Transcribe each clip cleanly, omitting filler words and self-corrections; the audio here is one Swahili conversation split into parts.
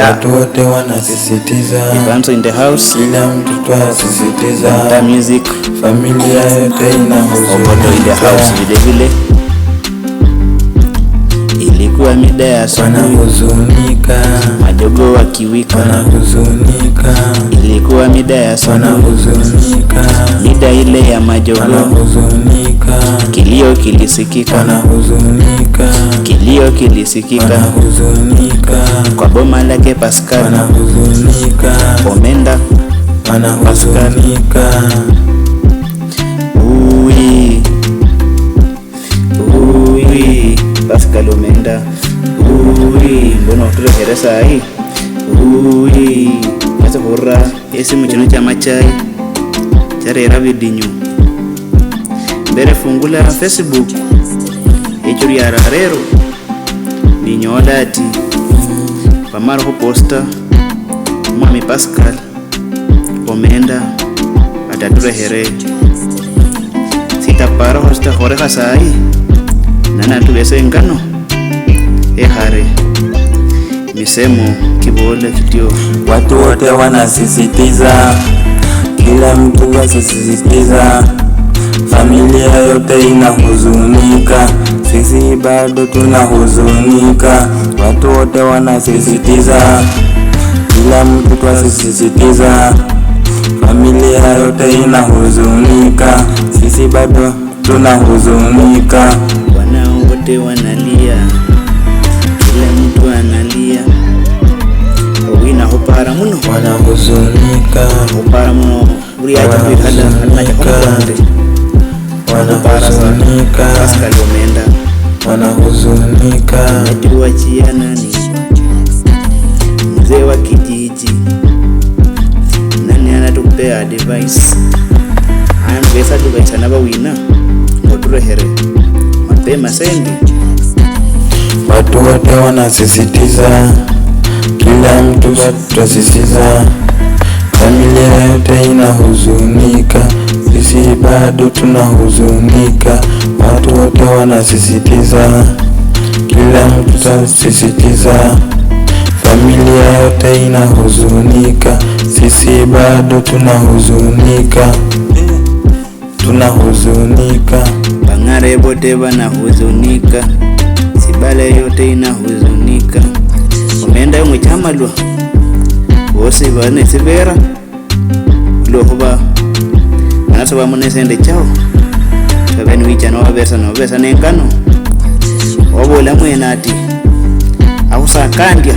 Watu wote wanasisitiza Ivanzo in the house, kila mtu twasisitiza the music, familia yote Obodo in the house. Vile vile ilikuwa mida ya asubuhi, wanahuzunika, majogo wakiwika, wanahuzunika, ilikuwa mida ya asubuhi, wanahuzunika, mida ile ya majogo, wanahuzunika, kilio kilisikika, wanahuzunika, kilio kilisikika wanahuzunika, kwa boma lake Pascal wanahuzunika, Omenda, wanahuzunika. Uwi Pascal Omenda, mbona utulehere sahi? Asa hurra esi mchino chama chai charera vidinyu mbere fungula Facebook echuri ya rarero ninyola ati pamara ho posta mwami Pascal Omenda ataturehere sitapara hosta horeha sahi nana tulese ngano ehare misemo kibole kitio. Watu wote wanasisitiza, kila mtu wasisitiza, familia yote inahuzunika, sisi bado tunahuzunika. Watu wote wanasisitiza, kila mtu twasisitiza, familia yote inahuzunika, sisi bado tunahuzunika. Wanao wote wanalia, kila mtu analia, owina hopara muno, wanahuzunika, hopara muno uri aje kuhala hanaje hokwande, wanahuzunika, Pascal Omenda wanahuzunika, natuachia nani mzee wa kijiji, nani anatupea advice anvesa device anabawina ngoturehere mapema sendi. Watu wote wanasisitiza, kila mtu twasisitiza, familia yote inahuzunika, sisi bado tunahuzunika. Watu wote wanasisitiza, kila mtu twasisitiza, familia yote inahuzunika, sisi bado tunahuzunika, tunahuzunika. Bangare bote banahuzunika, Sibale yote inahuzunika. Omenda yomwe chamalwa wose bane sivera lohoba anasaba munesende chao kabeni wichana wabesa nenkano wabola mwena ati akusakandya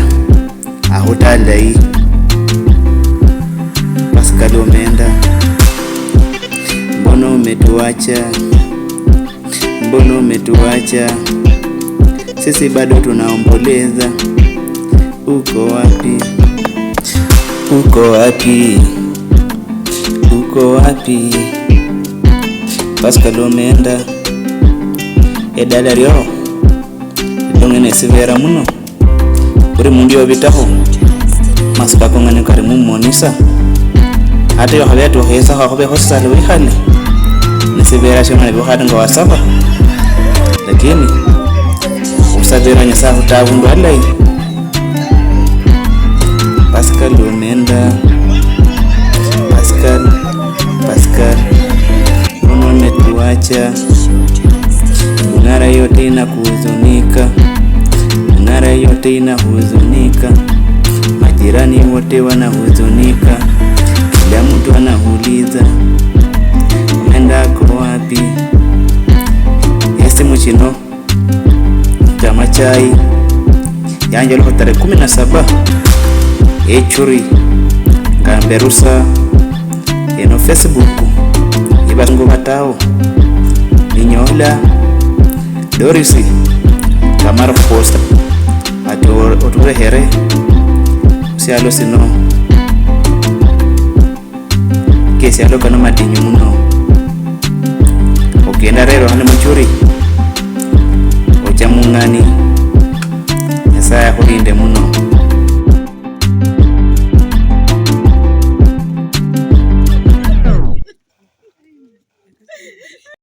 ahutalai Pascal Omenda, mbona umetuacha, sisi bado tunaomboleza. Uko wapi Pascal Omenda? Edala ryo idongene sivera muno uri mundu yobitaho masika kongane kari mumonisa hata yo habetu hesa hobe hosale wihale nisivera shona bihada ngo wasaba lakini usabera nyasa hutavundu alai. Pascal Omenda, Pascal mbona umetuacha? Mung'ara yote inahuzunika, majirani wote wanahuzunika, kila mtu anahuliza Omenda ako wapi? Esi mchino chama chai yanje loho tarehe 17 echuri ngamberusa eno Facebook ibatungo batao ninyola Dorisi kamara posta ati oturehere sialo sino kesi alo kana madinyu muno okenda rero hane mchuri